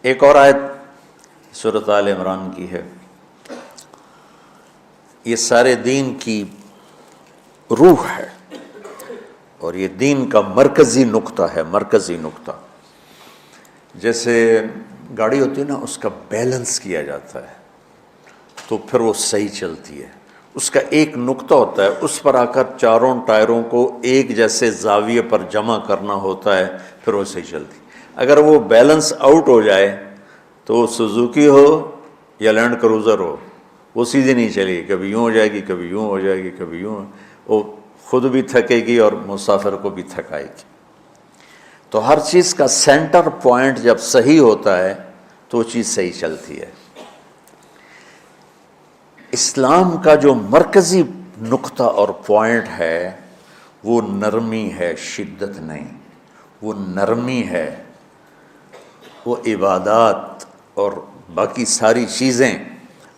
ایک اور آیت سورۃ آل عمران کی ہے، یہ سارے دین کی روح ہے اور یہ دین کا مرکزی نقطہ ہے، مرکزی نقطہ۔ جیسے گاڑی ہوتی ہے نا، اس کا بیلنس کیا جاتا ہے تو پھر وہ صحیح چلتی ہے۔ اس کا ایک نقطہ ہوتا ہے، اس پر آ کر چاروں ٹائروں کو ایک جیسے زاویے پر جمع کرنا ہوتا ہے، پھر وہ صحیح چلتی۔ اگر وہ بیلنس آؤٹ ہو جائے تو سوزوکی ہو یا لینڈ کروزر ہو، وہ سیدھی نہیں چلے گی، کبھی یوں ہو جائے گی، کبھی یوں ہو جائے گی، کبھی یوں، وہ خود بھی تھکے گی اور مسافر کو بھی تھکائے گی۔ تو ہر چیز کا سینٹر پوائنٹ جب صحیح ہوتا ہے تو وہ چیز صحیح چلتی ہے۔ اسلام کا جو مرکزی نقطہ اور پوائنٹ ہے وہ نرمی ہے، شدت نہیں، وہ نرمی ہے۔ وہ عبادات اور باقی ساری چیزیں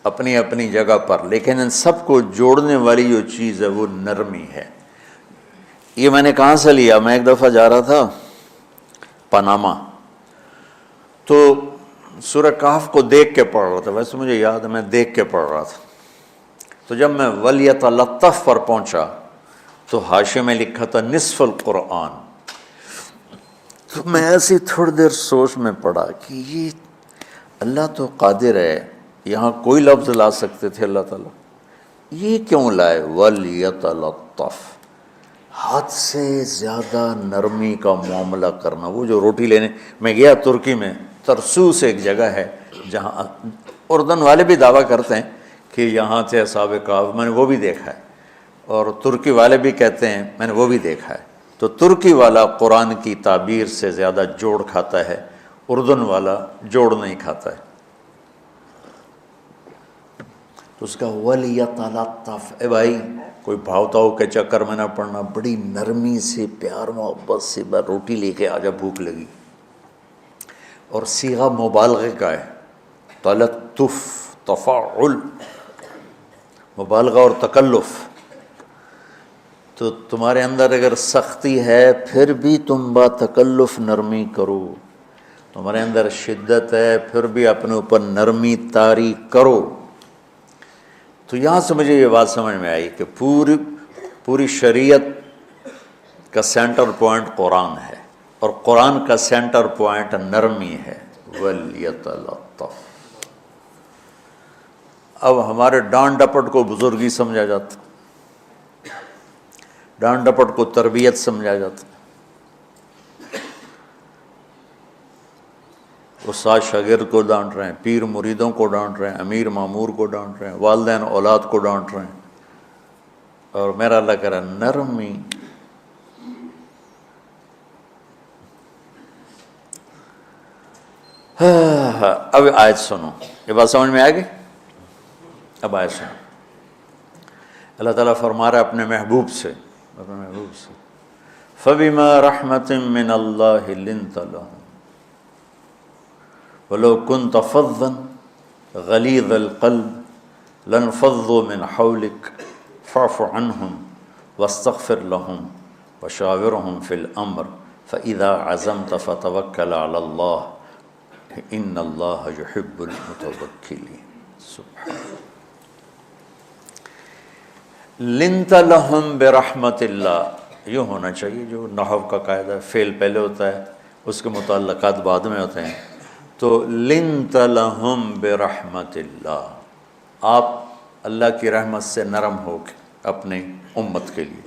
اپنی اپنی جگہ پر، لیکن ان سب کو جوڑنے والی جو چیز ہے وہ نرمی ہے۔ یہ میں نے کہاں سے لیا؟ میں ایک دفعہ جا رہا تھا پاناما، تو سورہ کہف کو دیکھ کے پڑھ رہا تھا، ویسے مجھے یاد ہے میں دیکھ کے پڑھ رہا تھا۔ تو جب میں وَلْيَتَلَطَّفْ پر پہنچا تو حاشیے میں لکھا تھا نصف القرآن۔ تو میں ایسی تھوڑی دیر سوچ میں پڑا کہ یہ اللہ تو قادر ہے، یہاں کوئی لفظ لا سکتے تھے اللہ تعالیٰ، یہ کیوں لائے وَلْيَتَلَطَّفْ؟ حد سے زیادہ نرمی کا معاملہ کرنا۔ وہ جو روٹی لینے میں گیا ترکی میں، ترسوس ایک جگہ ہے جہاں اردن والے بھی دعویٰ کرتے ہیں کہ یہاں تھے اصحاب کہف، میں نے وہ بھی دیکھا ہے، اور ترکی والے بھی کہتے ہیں میں نے وہ بھی دیکھا ہے۔ تو ترکی والا قرآن کی تعبیر سے زیادہ جوڑ کھاتا ہے، اردن والا جوڑ نہیں کھاتا ہے۔ تو اس کا وَلْيَتَلَطَّفْ، اے بھائی کوئی بھاؤ تاؤ کے چکر میں نہ پڑنا، بڑی نرمی سے پیار محبت سے بس روٹی لے کے آجا، بھوک لگی۔ اور صیغہ مبالغے کا ہے، تلطف، تفاعل، مبالغہ اور تکلف۔ تو تمہارے اندر اگر سختی ہے پھر بھی تم با تکلف نرمی کرو، تمہارے اندر شدت ہے پھر بھی اپنے اوپر نرمی طاری کرو۔ تو یہاں سے مجھے یہ بات سمجھ میں آئی کہ پوری شریعت کا سینٹر پوائنٹ قرآن ہے، اور قرآن کا سینٹر پوائنٹ نرمی ہے، وَلْيَتَلَطَّفْ۔ اب ہمارے ڈانٹ ڈپٹ کو بزرگی سمجھا جاتا، ڈانٹ ڈپٹ کو تربیت سمجھا جاتا، استاد شاگرد کو ڈانٹ رہے ہیں، پیر مریدوں کو ڈانٹ رہے ہیں، امیر مامور کو ڈانٹ رہے ہیں، والدین اولاد کو ڈانٹ رہے ہیں، اور میرا اللہ کہہ رہا ہے نرمی۔ اب آیت سنو، یہ بات سمجھ میں آئے گی؟ اب آیت سنو، اللہ تعالیٰ فرما رہا ہے اپنے محبوب سے، فَبِمَا رَحْمَةٍ مِّنَ اللَّهِ لِنْتَ لَهُمْ وَلَوْ كُنْتَ فَظًّا غَلِيظَ الْقَلْبِ لَانفَضُّوا مِنْ حَوْلِكَ فَاعْفُ عَنْهُمْ وَاسْتَغْفِرْ لَهُمْ وَشَاوِرْهُمْ فِي الْأَمْرِ فَإِذَا عَزَمْتَ فَتَوَكَّلْ عَلَى اللَّهِ إِنَّ اللَّهَ يُحِبُّ الْمُتَوَكِّلِينَ۔ سبحان لنت لہم برحمت اللہ، یوں ہونا چاہیے جو نحو کا قاعدہ ہے، فعل پہلے ہوتا ہے اس کے متعلقات بعد میں ہوتے ہیں۔ تو لنت لہم برحمت اللہ، آپ اللہ کی رحمت سے نرم ہو کے اپنی امت کے لیے۔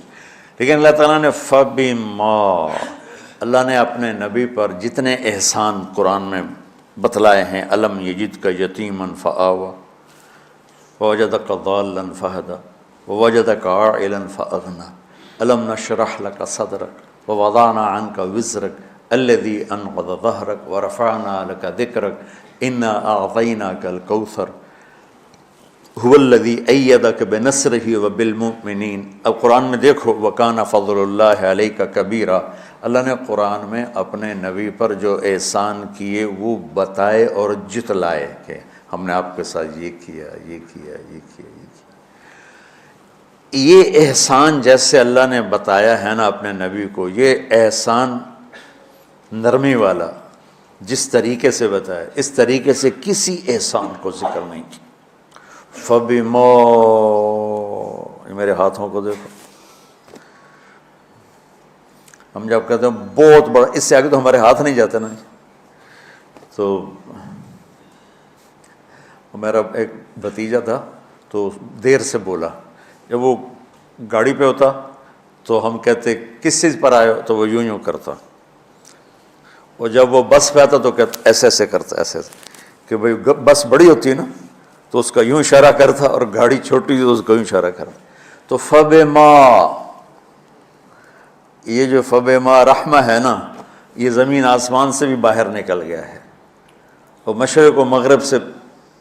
لیکن اللہ تعالیٰ نے فبما، اللہ نے اپنے نبی پر جتنے احسان قرآن میں بتلائے ہیں، الم یجدک یتیما فآویٰ ووجدک ضالا فہدیٰ ووجدک عائلا فأغنیٰ الم نشرح لک صدرک ووضعنا عنک وزرک الذی انقض ظہرک ورفعنا لک ذکرک انا اعطیناک الکوثر هو الذی ایدک بنصرہ وبالمؤمنین۔ اب قرآن میں دیکھو وکان فضل اللہ علیک کبیرا، اللہ نے قرآن میں اپنے نبی پر جو احسان کیے وہ بتائے اور جتلائے کہ ہم نے آپ کے ساتھ یہ کیا، یہ کیا، یہ کیا، یہ کیا۔ یہ احسان جیسے اللہ نے بتایا ہے نا اپنے نبی کو، یہ احسان نرمی والا، جس طریقے سے بتایا اس طریقے سے کسی احسان کو ذکر نہیں کیا۔ فَبِمَا، یہ میرے ہاتھوں کو دیکھو، ہم جب کہتے ہیں بہت بڑا، اس سے آگے تو ہمارے ہاتھ نہیں جاتے نا۔ تو میرا ایک بھتیجا تھا تو دیر سے بولا، جب وہ گاڑی پہ ہوتا تو ہم کہتے کس چیز پر آئے ہو، تو وہ یوں کرتا، اور جب وہ بس پہ آتا تو کہتا ایسے ایسے کرتا، ایسے کہ بھئی بس بڑی ہوتی ہے نا تو اس کا یوں اشارہ کرتا، اور گاڑی چھوٹی تو اس کا یوں اشارہ کرتا۔ تو فَبِمَا، یہ جو فَبِمَا رحمہ ہے نا، یہ زمین آسمان سے بھی باہر نکل گیا ہے، اور مشرق و مغرب سے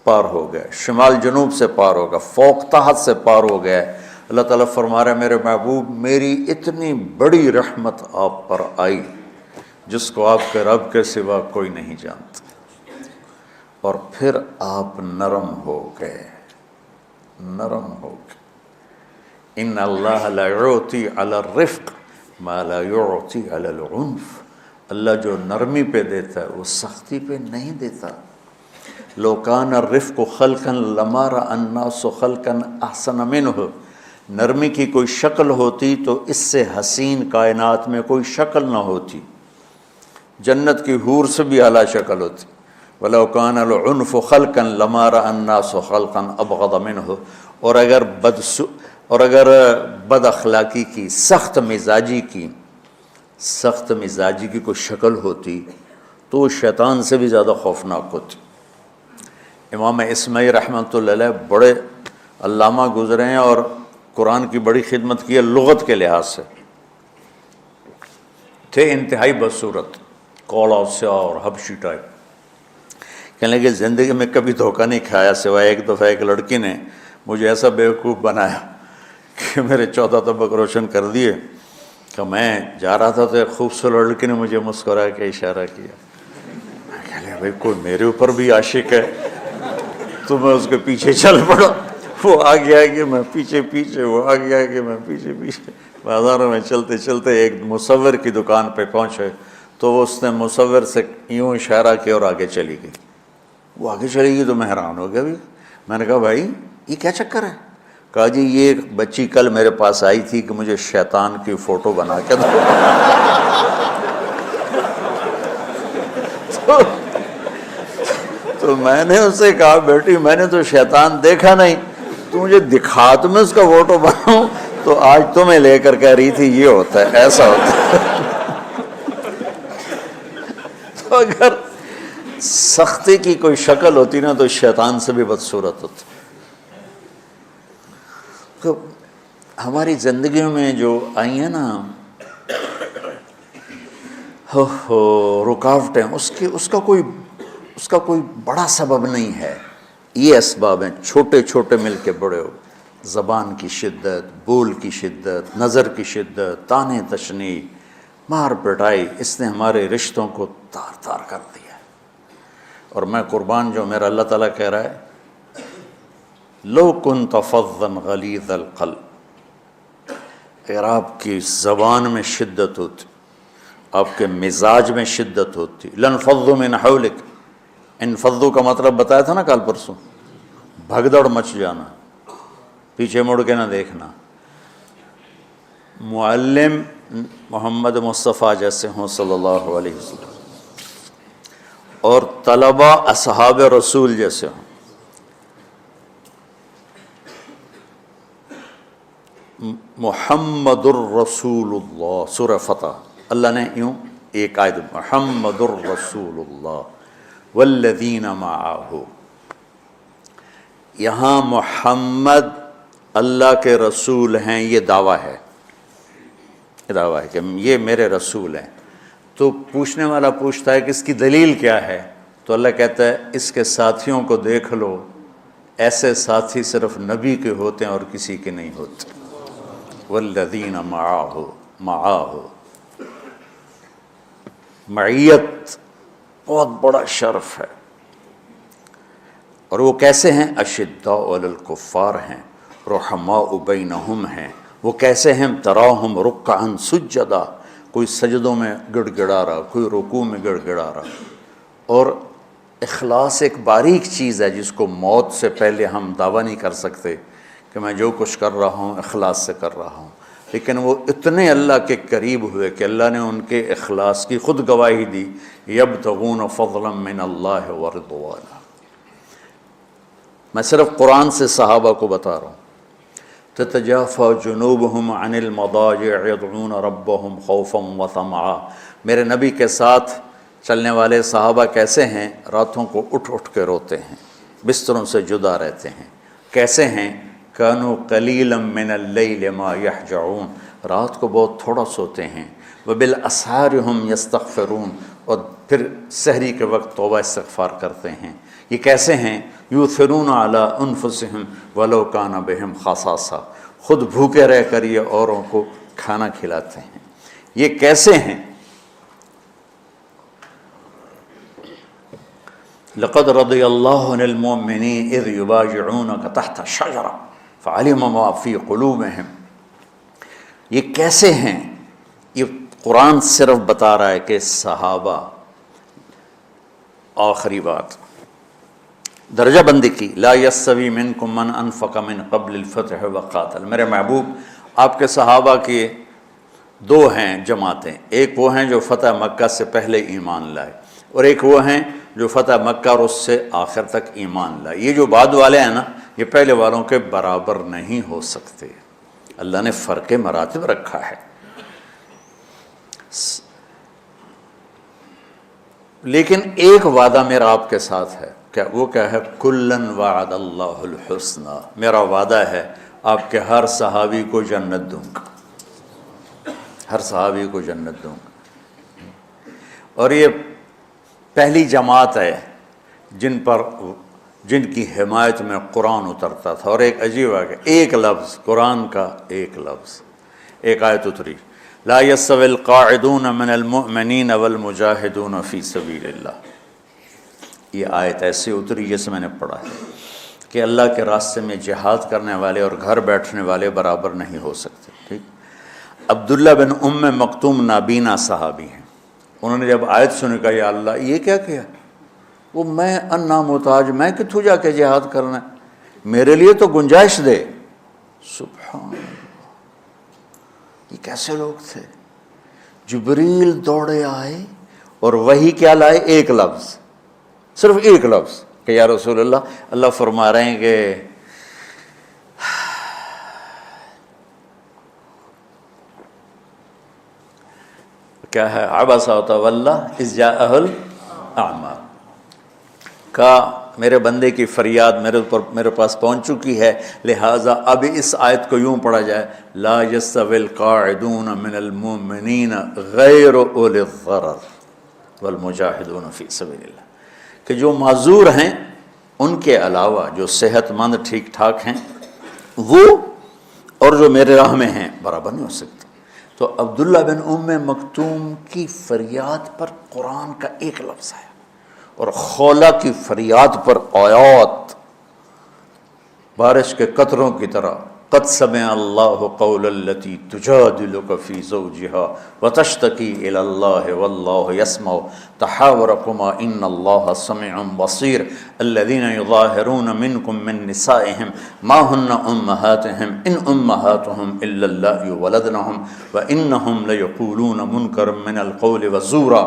پار ہو گیا، شمال جنوب سے پار ہوگا، فوق تحت سے پار ہو گیا ہے۔ اللہ تعالیٰ فرما رہا ہے میرے محبوب میری اتنی بڑی رحمت آپ پر آئی جس کو آپ کے رب کے سوا کوئی نہیں جانتا، اور پھر آپ نرم ہو گئے، نرم ہو گئے۔ ان اللہ لا یعطی علی الرفق ما لا یعطی علی العنف، اللہ جو نرمی پہ دیتا ہے وہ سختی پہ نہیں دیتا۔ لو کان الرفق خلقا لما رأى الناس خلقا احسن منه، نرمی کی کوئی شکل ہوتی تو اس سے حسین کائنات میں کوئی شکل نہ ہوتی، جنت کی حور سے بھی اعلیٰ شکل ہوتی۔ وَلَوْ كَانَ الْعُنْفُ خَلْقًا لَمَا رَأَى النَّاسُ خَلْقًا أَبْغَضَ مِنْهُ، اور اگر بد اخلاقی کی، سخت مزاجی کی کوئی شکل ہوتی تو وہ شیطان سے بھی زیادہ خوفناک ہوتی۔ امام اسماعیل رحمۃ اللہ علیہ بڑے علامہ گزرے ہیں اور قرآن کی بڑی خدمت کی ہے، لغت کے لحاظ سے تھے انتہائی بدصورت، کوڑا سیاہ اور حبشی ٹائپ۔ کہنے لگے زندگی میں کبھی دھوکہ نہیں کھایا سوائے ایک دفعہ ایک لڑکی نے مجھے ایسا بیوقوف بنایا کہ میرے 14 طبق روشن کر دیے، کہ میں جا رہا تھا تو ایک خوبصورت لڑکی نے مجھے مسکرا کے اشارہ کیا، میں کہہ لیا بھائی کوئی میرے اوپر بھی عاشق ہے، تو میں اس کے پیچھے چل پڑا، وہ آگے آگے میں پیچھے پیچھے، وہ آگے آگے میں پیچھے پیچھے، بازاروں میں چلتے چلتے ایک مصور کی دکان پہ پہنچے تو اس نے مصور سے یوں اشارہ کیا اور آگے چلی گئی۔ وہ آگے چلی گئی تو میں حیران ہو گیا بھی، میں نے کہا بھائی یہ کیا چکر ہے؟ کہا جی یہ ایک بچی کل میرے پاس آئی تھی کہ مجھے شیطان کی فوٹو بنا کے دو۔ تو میں نے اس سے کہا بیٹی میں نے تو شیطان دیکھا نہیں، تو مجھے دکھا تو میں اس کا فوٹو بناؤں، تو آج تمہیں لے کر کہہ رہی تھی یہ ہوتا ہے، ایسا ہوتا ہے۔ تو اگر سختی کی کوئی شکل ہوتی نا تو شیطان سے بھی بدصورت ہوتی۔ تو ہماری زندگیوں میں جو آئی ہیں نا رکاوٹیں، اس کا کوئی بڑا سبب نہیں ہے، یہ اسباب ہیں چھوٹے چھوٹے مل کے بڑے ہو، زبان کی شدت، بول کی شدت، نظر کی شدت، طعنے تشنیع، مار پٹائی، اس نے ہمارے رشتوں کو تار تار کر دیا۔ اور میں قربان جو میرا اللہ تعالیٰ کہہ رہا ہے لو کنت فظا غلیظ القلب، اگر آپ کی زبان میں شدت ہوتی، آپ کے مزاج میں شدت ہوتی، لانفضوا من حولک، انفضوا کا مطلب بتایا تھا نا کل پرسوں، بھگدڑ مچ جانا، پیچھے مڑ کے نہ دیکھنا۔ معلم محمد مصطفیٰ جیسے ہوں صلی اللہ علیہ وسلم، اور طلبہ اصحاب رسول جیسے ہوں، محمد الرسول اللہ، سورہ فتح اللہ نے یوں ایک آیت محمد الرسول اللہ والذین معہ، یہاں محمد اللہ کے رسول ہیں، یہ دعویٰ ہے، کہ یہ میرے رسول ہیں۔ تو پوچھنے والا پوچھتا ہے کہ اس کی دلیل کیا ہے، تو اللہ کہتا ہے اس کے ساتھیوں کو دیکھ لو، ایسے ساتھی صرف نبی کے ہوتے ہیں اور کسی کے نہیں ہوتے۔ والذین معاہ، معیت بہت بڑا شرف ہے۔ اور وہ کیسے ہیں؟ اشداء علی الکفار ہیں، رحماء بینہم ہیں۔ وہ کیسے ہیں؟ تراہم رکعا سجدا، کوئی سجدوں میں گڑ گڑا رہا، کوئی رکوع میں گڑ گڑا رہا، اور اخلاص ایک باریک چیز ہے جس کو موت سے پہلے ہم دعویٰ نہیں کر سکتے کہ میں جو کچھ کر رہا ہوں اخلاص سے کر رہا ہوں، لیکن وہ اتنے اللہ کے قریب ہوئے کہ اللہ نے ان کے اخلاص کی خود گواہی دی، یبتغون فضلا من اللہ ورضوانا۔ میں صرف قرآن سے صحابہ کو بتا رہا ہوں، تتجافى جنوبهم عن المضاجع يدعون ربهم خوفا وطمعا۔ میرے نبی کے ساتھ چلنے والے صحابہ کیسے ہیں؟ راتوں کو اٹھ اٹھ کے روتے ہیں، بستروں سے جدا رہتے ہیں۔ کیسے ہیں؟ كانوا قليلا من الليل ما يهجعون، رات کو بہت تھوڑا سوتے ہیں۔ وبالاسحار هم يستغفرون، اور پھر سحری کے وقت توبہ استغفار کرتے ہیں۔ یہ کیسے ہیں؟ یؤثرون علی انفسہم ولو کان بہم خصاصہ، خود بھوکے رہ کر یہ اوروں کو کھانا کھلاتے ہیں۔ یہ کیسے ہیں؟ لقد رضی اللہ عن المؤمنین اذ یبایعونک تحت الشجرہ فعلم ما فی قلوبہم۔ یہ کیسے ہیں؟ یہ قرآن صرف بتا رہا ہے کہ صحابہ، آخری بات درجہ بندی کی، لا یستوی منکم من انفق من قبل الفتح وقاتل۔ میرے محبوب، آپ کے صحابہ کے دو ہیں جماعتیں، ایک وہ ہیں جو فتح مکہ سے پہلے ایمان لائے، اور ایک وہ ہیں جو فتح مکہ اور اس سے آخر تک ایمان لائے۔ یہ جو بعد والے ہیں نا، یہ پہلے والوں کے برابر نہیں ہو سکتے، اللہ نے فرق مراتب رکھا ہے۔ لیکن ایک وعدہ میرا آپ کے ساتھ ہے، وہ کیا ہے؟ کلن وعد اللہ الحسنى، میرا وعدہ ہے آپ کے ہر صحابی کو جنت دوں گا، ہر صحابی کو جنت دوں گا۔ اور یہ پہلی جماعت ہے جن کی حمایت میں قرآن اترتا تھا۔ اور ایک عجیب ہے، ایک لفظ قرآن کا، ایک لفظ، ایک آیت اتری، لا يستوي القاعدون من المؤمنین والمجاہدون فی سبیل اللہ۔ یہ آیت ایسے اتری جیسے میں نے پڑھا ہے کہ اللہ کے راستے میں جہاد کرنے والے اور گھر بیٹھنے والے برابر نہیں ہو سکتے۔ ٹھیک، عبداللہ بن مکتوم نابینا صحابی ہیں، انہوں نے جب آیت سنی کہا یا اللہ یہ کیا کیا؟ وہ میں انا محتاج، میں کتوں جا کے جہاد کرنا ہے، میرے لیے تو گنجائش دے۔ سبحان اللہ، یہ کیسے لوگ تھے؟ جبریل دوڑے آئے اور وہی کیا لائے؟ ایک لفظ، صرف ایک لفظ کہ یا رسول اللہ، اللہ فرما رہے ہیں کہ کیا ہے؟ عبس وتولی اذ جاءہ الاعمی، کہا میرے بندے کی فریاد میرے پاس پہنچ چکی ہے، لہٰذا اب اس آیت کو یوں پڑھا جائے، لا یستوی القاعدون من المؤمنین غیر اولی الضرر والمجاہدون فی سبیل اللہ، کہ جو معذور ہیں ان کے علاوہ جو صحت مند ٹھیک ٹھاک ہیں وہ اور جو میرے راہ میں ہیں برابر نہیں ہو سکتے۔ تو عبداللہ بن مکتوم کی فریاد پر قرآن کا ایک لفظ ہے، اور خولہ کی فریاد پر آیات بارش کے قطروں کی طرح، قد سمع اللہ قول التی تجادلک فی زوجها وتشتکی الی اللہ واللہ یسمع تحاورکما ان اللہ سمیع بصیر الذین یظاہرون منکم من نسائهم ما ہن امہاتهم ان امہاتهم الا اللائي ولدنهم وانہم لیقولون منکرا من القول وزورا۔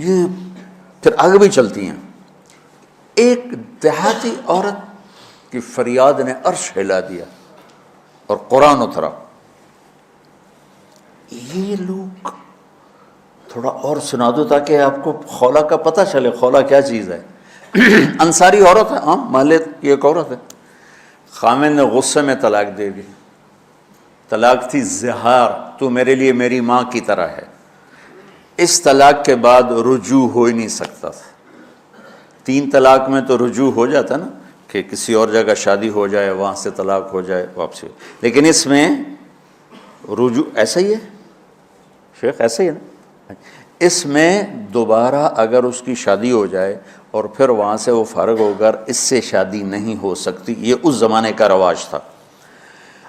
یہ پھر آگے بھی چلتی ہیں۔ ایک دیہاتی عورت کی فریاد نے عرش ہلا دیا اور قرآن اترا۔ یہ لوگ تھوڑا اور سنا دو تاکہ آپ کو خولہ کا پتہ چلے، خولہ کیا چیز ہے۔ انصاری عورت ہے، ہاں محلے کی ایک عورت ہے، خامن نے غصے میں طلاق دے دی، طلاق تھی زہار، تو میرے لیے میری ماں کی طرح ہے۔ اس طلاق کے بعد رجوع ہو ہی نہیں سکتا تھا۔ 3 طلاق میں تو رجوع ہو جاتا نا، کہ کسی اور جگہ شادی ہو جائے، وہاں سے طلاق ہو جائے، واپسی ہو، لیکن اس میں رجوع ایسا ہی ہے شیخ، ایسا ہی ہے نا، اس میں دوبارہ اگر اس کی شادی ہو جائے اور پھر وہاں سے وہ فارغ ہو کر اس سے شادی نہیں ہو سکتی، یہ اس زمانے کا رواج تھا۔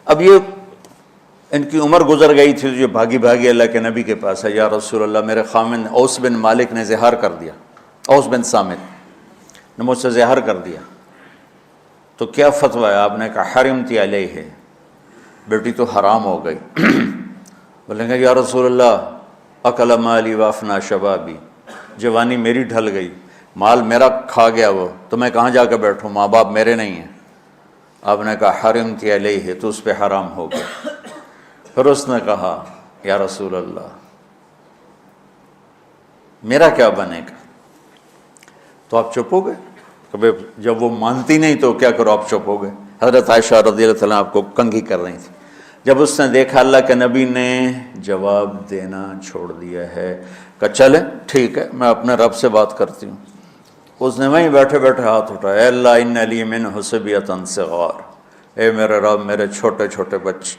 اب یہ ان کی عمر گزر گئی تھی، جو بھاگی بھاگی اللہ کے نبی کے پاس ہے، یا رسول اللہ میرے خامن اوس بن مالک نے زہار کر دیا، اوس بن صامت نے مجھ سے زہر کر دیا، تو کیا فتویٰ ہے؟ آپ نے کہا حرمتی علیہ ہے، بیٹی تو حرام ہو گئی۔ بولیں گے یا رسول اللہ اکل مالی وافنا شبابی، جوانی میری ڈھل گئی، مال میرا کھا گیا وہ، تو میں کہاں جا کے بیٹھوں، ماں باپ میرے نہیں ہیں۔ آپ نے کہا حرمتی علیہ ہے، تو اس پہ حرام ہو گیا۔ پھر اس نے کہا یا رسول اللہ میرا کیا بنے گا؟ تو آپ چپ ہو گئے؟ کہ جب وہ مانتی نہیں تو کیا کرو، آپ چپ ہو گئے۔ حضرت عائشہ رضی اللہ تعالیٰ آپ کو کنگھی کر رہی تھی۔ جب اس نے دیکھا اللہ کے نبی نے جواب دینا چھوڑ دیا ہے، کہ چلے ٹھیک ہے میں اپنے رب سے بات کرتی ہوں، اس نے وہیں بیٹھے بیٹھے ہاتھ اٹھایا، اے اللہ ان لی منہ صبیۃ صغار، اے میرے رب میرے چھوٹے چھوٹے بچے،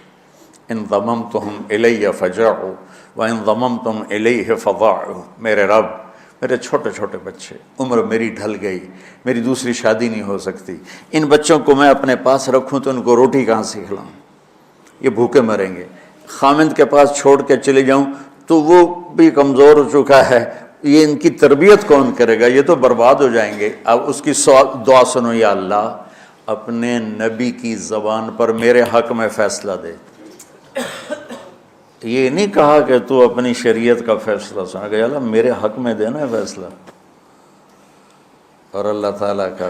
ان ضممتہم الی فجعوا وان ضممتم الیہ فضاعوا، میرے رب میرے چھوٹے چھوٹے بچے، عمر میری ڈھل گئی، میری دوسری شادی نہیں ہو سکتی، ان بچوں کو میں اپنے پاس رکھوں تو ان کو روٹی کہاں سے کھلاؤں، یہ بھوکے مریں گے۔ خامند کے پاس چھوڑ کے چلے جاؤں تو وہ بھی کمزور ہو چکا ہے، یہ ان کی تربیت کون کرے گا، یہ تو برباد ہو جائیں گے۔ اب اس کی دعا سنو، یا اللہ اپنے نبی کی زبان پر میرے حق میں فیصلہ دے۔ یہ نہیں کہا کہ تو اپنی شریعت کا فیصلہ سنا، کہ اللہ میرے حق میں دینا ہے فیصلہ۔ اور اللہ تعالیٰ کا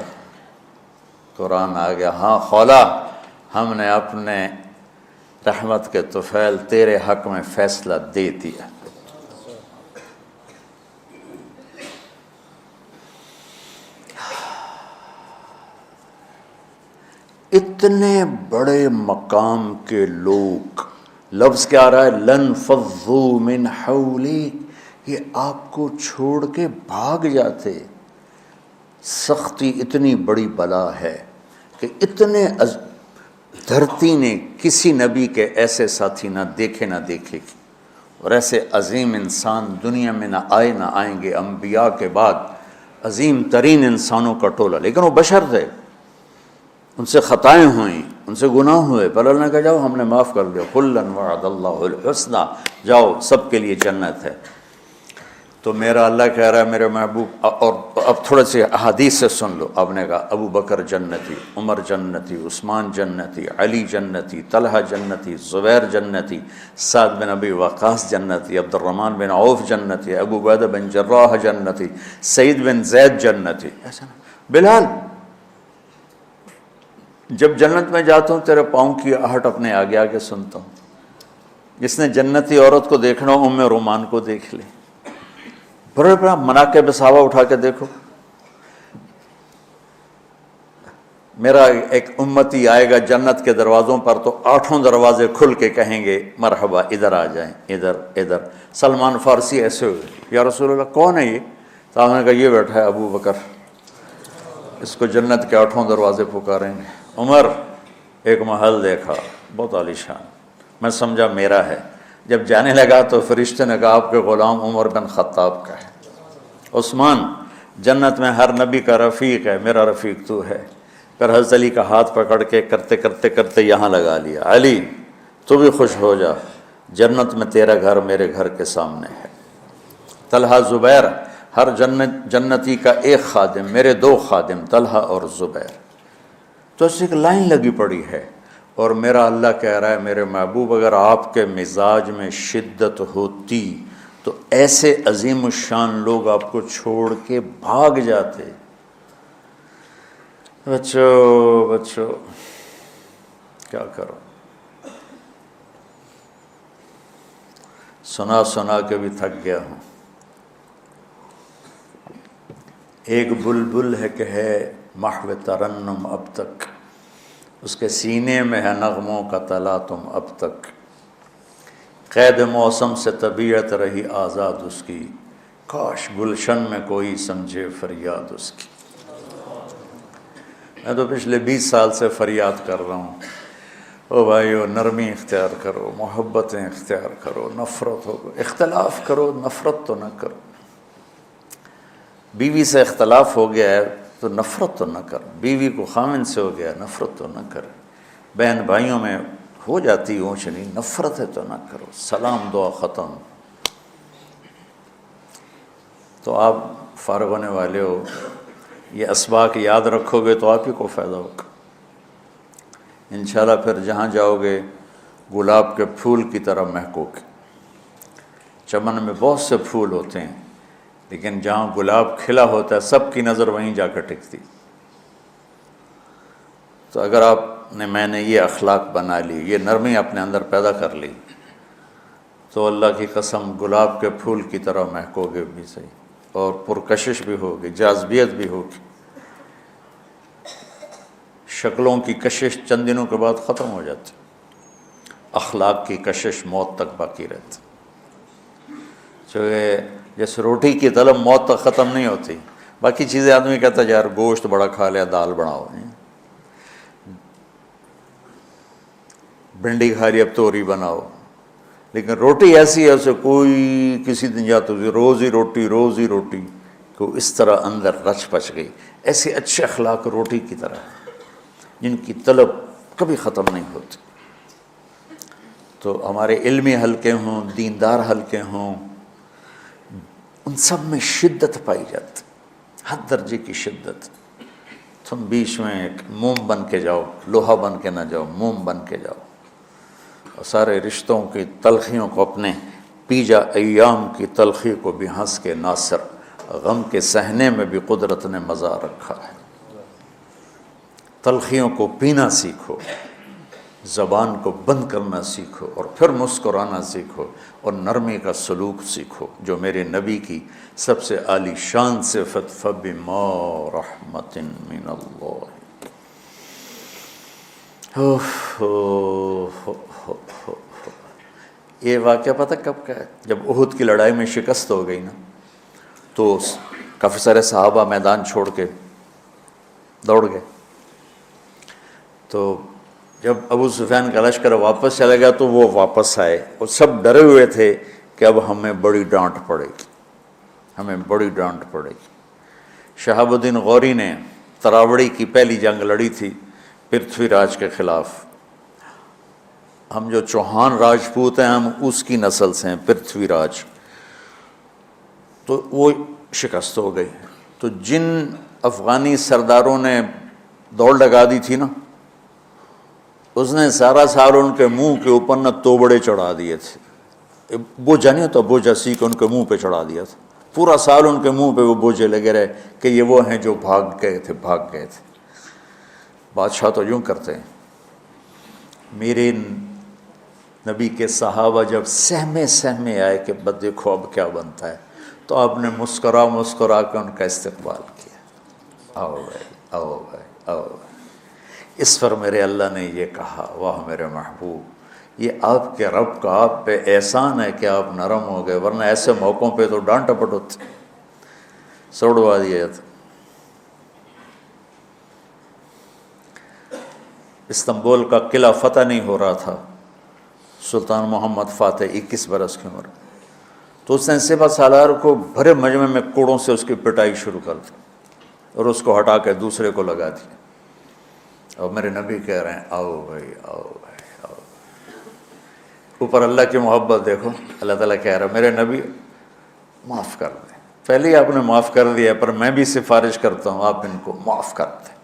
قرآن آ گیا، ہاں خولا ہم نے اپنے رحمت کے طفیل تیرے حق میں فیصلہ دے دیا۔ اتنے بڑے مقام کے لوگ، لفظ کیا آ رہا ہے، لن فضوا من حولک، یہ آپ کو چھوڑ کے بھاگ جاتے۔ سختی اتنی بڑی بلا ہے کہ اتنے دھرتی نے کسی نبی کے ایسے ساتھی نہ دیکھے گی، اور ایسے عظیم انسان دنیا میں نہ آئیں گے، انبیاء کے بعد عظیم ترین انسانوں کا ٹولہ، لیکن وہ بشر تھے، ان سے خطائیں ہوئیں، ان سے گناہ ہوئے، پر اللہ نے کہا جاؤ ہم نے معاف کر دیا، کلا وعد اللہ الحسنی، جاؤ سب کے لیے جنت ہے۔ تو میرا اللہ کہہ رہا ہے میرے محبوب، اور اب تھوڑے سے احادیث سے سن لو۔ آپ نے کہا ابو بکر جنتی، عمر جنتی، عثمان جنتی، علی جنتی، طلحہ جنتی، زبیر جنتی، سعد بن ابی وقاص جنتی، عبد الرحمن بن عوف جنتی، ابو عبیدہ بن جراح جنتی، سعید بن زید جنتی، ایسا نا بلال جب جنت میں جاتا ہوں تیرے پاؤں کی آہٹ اپنے آگے آگے سنتا ہوں۔ جس نے جنتی عورت کو دیکھنا ہو ام رومان کو دیکھ لے، بڑے بڑا مناقب صحابہ اٹھا کے دیکھو۔ میرا ایک امتی آئے گا جنت کے دروازوں پر تو 8 دروازے کھل کے کہیں گے مرحبا ادھر آ جائیں، ادھر ادھر۔ سلمان فارسی ایسے ہوئے، یا رسول اللہ کون ہے یہ؟ تو آپ نے کہا یہ بیٹھا ہے ابو بکر، اس کو جنت کے 8 دروازے پکاریں گے۔ عمر ایک محل دیکھا بہت عالیشان، میں سمجھا میرا ہے، جب جانے لگا تو فرشتے نے کہا آپ کے غلام عمر بن خطاب کا ہے۔ عثمان جنت میں ہر نبی کا رفیق ہے، میرا رفیق تو ہے۔ پھر حضرت علی کا ہاتھ پکڑ کے کرتے کرتے کرتے یہاں لگا لیا، علی تو بھی خوش ہو جا، جنت میں تیرا گھر میرے گھر کے سامنے ہے۔ طلحہ زبیر، ہر جنتی کا ایک خادم، میرے 2 خادم طلحہ اور زبیر۔ تو اس ایک لائن لگی پڑی ہے، اور میرا اللہ کہہ رہا ہے میرے محبوب اگر آپ کے مزاج میں شدت ہوتی تو ایسے عظیم الشان لوگ آپ کو چھوڑ کے بھاگ جاتے۔ بچوں کیا کرو، سنا سنا کے بھی تھک گیا ہوں۔ ایک بلبل ہے کہ ہے محو ترنم اب تک، اس کے سینے میں ہے نغموں کا تلاطم اب تک، قید موسم سے طبیعت رہی آزاد اس کی، کاش گلشن میں کوئی سمجھے فریاد اس کی۔ میں تو پچھلے 20 سال سے فریاد کر رہا ہوں، او بھائیو نرمی اختیار کرو، محبتیں اختیار کرو، نفرت ہو، اختلاف کرو، نفرت تو نہ کرو۔ بیوی سے اختلاف ہو گیا ہے تو نفرت تو نہ کر، بیوی کو خامن سے ہو گیا نفرت تو نہ کر، بہن بھائیوں میں ہو جاتی اونچ نہیں، نفرت ہے تو نہ کرو، سلام دعا ختم۔ تو آپ فارغ ہونے والے ہو، یہ اسباق یاد رکھو گے تو آپ ہی کو فائدہ ہوگا انشاءاللہ۔ پھر جہاں جاؤ گے گلاب کے پھول کی طرح مہکو گے۔ چمن میں بہت سے پھول ہوتے ہیں، لیکن جہاں گلاب کھلا ہوتا ہے سب کی نظر وہیں جا کر ٹکتی۔ تو اگر میں نے یہ اخلاق بنا لی، یہ نرمی اپنے اندر پیدا کر لی، تو اللہ کی قسم گلاب کے پھول کی طرح مہکو گے بھی صحیح، اور پرکشش بھی ہوگی، جاذبیت بھی ہوگی۔ شکلوں کی کشش چند دنوں کے بعد ختم ہو جاتی، اخلاق کی کشش موت تک باقی رہتی۔ جیسے روٹی کی طلب موت تک ختم نہیں ہوتی، باقی چیزیں آدمی کہتا ہے یار گوشت بڑا کھا لیا، دال بناؤ، بھنڈی کھا لی اب توری بناؤ، لیکن روٹی ایسی ہے اسے کوئی کسی دن جاتا روز ہی روٹی کو اس طرح اندر رچ پچ گئی۔ ایسے اچھے اخلاق روٹی کی طرح ہیں جن کی طلب کبھی ختم نہیں ہوتی۔ تو ہمارے علمی حلقے ہوں، دیندار حلقے ہوں، ان سب میں شدت پائی جاتی، ہر درجے کی شدت۔ تم بیچ میں ایک موم بن کے جاؤ، لوہا بن کے نہ جاؤ، موم بن کے جاؤ، اور سارے رشتوں کی تلخیوں کو اپنے پی جا، ایام کی تلخی کو بھی ہنس کے ناصر، غم کے سہنے میں بھی قدرت نے مزہ رکھا ہے۔ تلخیوں کو پینا سیکھو، زبان کو بند کرنا سیکھو، اور پھر مسکرانا سیکھو، اور نرمی کا سلوک سیکھو، جو میرے نبی کی سب سے عالی شان صفت فَبِمَا رَحْمَةٍ مِّنَ اللَّهِ۔ یہ واقعہ پتہ کب کا ہے؟ جب احد کی لڑائی میں شکست ہو گئی نا، تو کافی سارے صحابہ میدان چھوڑ کے دوڑ گئے۔ تو جب ابو سفیان کا لشکر واپس چلا گیا تو وہ واپس آئے، اور سب ڈرے ہوئے تھے کہ اب ہمیں بڑی ڈانٹ پڑے گی، ہمیں بڑی ڈانٹ پڑے گی۔ شہاب الدین غوری نے تراوڑی کی پہلی جنگ لڑی تھی پرتھوی راج کے خلاف۔ ہم جو چوہان راجپوت ہیں ہم اس کی نسل سے ہیں، پرتھوی راج، تو وہ شکست ہو گئی۔ تو جن افغانی سرداروں نے دوڑ لگا دی تھی نا، اس نے سارا سال ان کے منہ کے اوپر نہ توبڑے چڑھا دیے تھے، بوجھا نہیں ہوتا، بوجھا سی کے ان کے منہ پہ چڑھا دیا تھا، پورا سال ان کے منہ پہ وہ بوجھے لگے رہے کہ یہ وہ ہیں جو بھاگ گئے تھے۔ بادشاہ تو یوں کرتے ہیں۔ میرے نبی کے صحابہ جب سہمے آئے کہ بس دیکھو اب کیا بنتا ہے، تو آپ نے مسکرا کے ان کا استقبال کیا، آؤ بھائی آؤ بھائی آؤ بھائی۔ اس پر میرے اللہ نے یہ کہا، واہ میرے محبوب، یہ آپ کے رب کا آپ پہ احسان ہے کہ آپ نرم ہو گئے، ورنہ ایسے موقعوں پہ تو ڈانٹ ڈپٹ ہوتی، سوڑوا دیا جاتا۔ استنبول کا قلعہ فتح نہیں ہو رہا تھا، سلطان محمد فاتح 21 برس کی عمر، تو اس نے سپہ سالار کو بھرے مجمع میں کوڑوں سے اس کی پٹائی شروع کر دی، اور اس کو ہٹا کے دوسرے کو لگا دیا۔ اور میرے نبی کہہ رہے ہیں آؤ بھائی آؤ بھائی آؤ۔ اوپر اللہ کی محبت دیکھو، اللہ تعالیٰ کہہ رہا ہے میرے نبی معاف کر دیں، پہلے ہی آپ نے معاف کر دیا، پر میں بھی سفارش کرتا ہوں آپ ان کو معاف کر دیں۔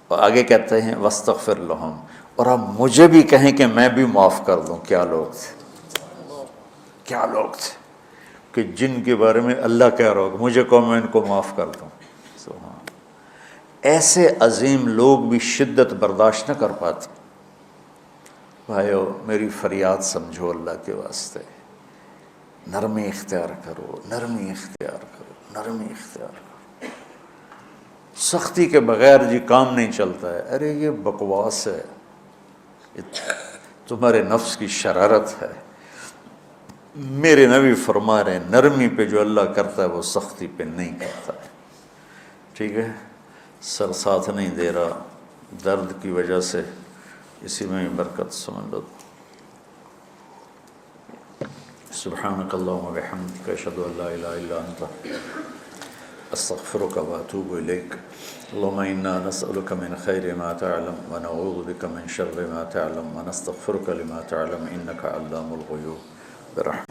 اور آگے کہتے ہیں وَاسْتَغْفِرْ لَهُمْ، اور آپ مجھے بھی کہیں کہ میں بھی معاف کر دوں۔ کیا لوگ تھے کہ جن کے بارے میں اللہ کہہ رہا ہوگا مجھے کہو میں ان کو معاف کر دوں۔ سبحان، ایسے عظیم لوگ بھی شدت برداشت نہ کر پاتے۔ بھائیو میری فریاد سمجھو اللہ کے واسطے، نرمی اختیار کرو، نرمی اختیار کرو، نرمی اختیار کرو۔ سختی کے بغیر جی کام نہیں چلتا ہے، ارے یہ بکواس ہے، تمہارے نفس کی شرارت ہے۔ میرے نبی فرما رہے ہیں نرمی پہ جو اللہ کرتا ہے وہ سختی پہ نہیں کرتا ہے۔ ٹھیک ہے، سر ساتھ نہیں دے رہا درد کی وجہ سے، اسی میں برکت سمجھ لو۔ سبحانک اللہم و بحمدک، اشہد ان لا الہ الا انت، استغفرک و اتوب الیک۔ اللہم انا نسألک من خیر ما تعلم ونعوذ بک من شر ما تعلم ونستغفرک لما تعلم انک علام الغیوب برحمتک۔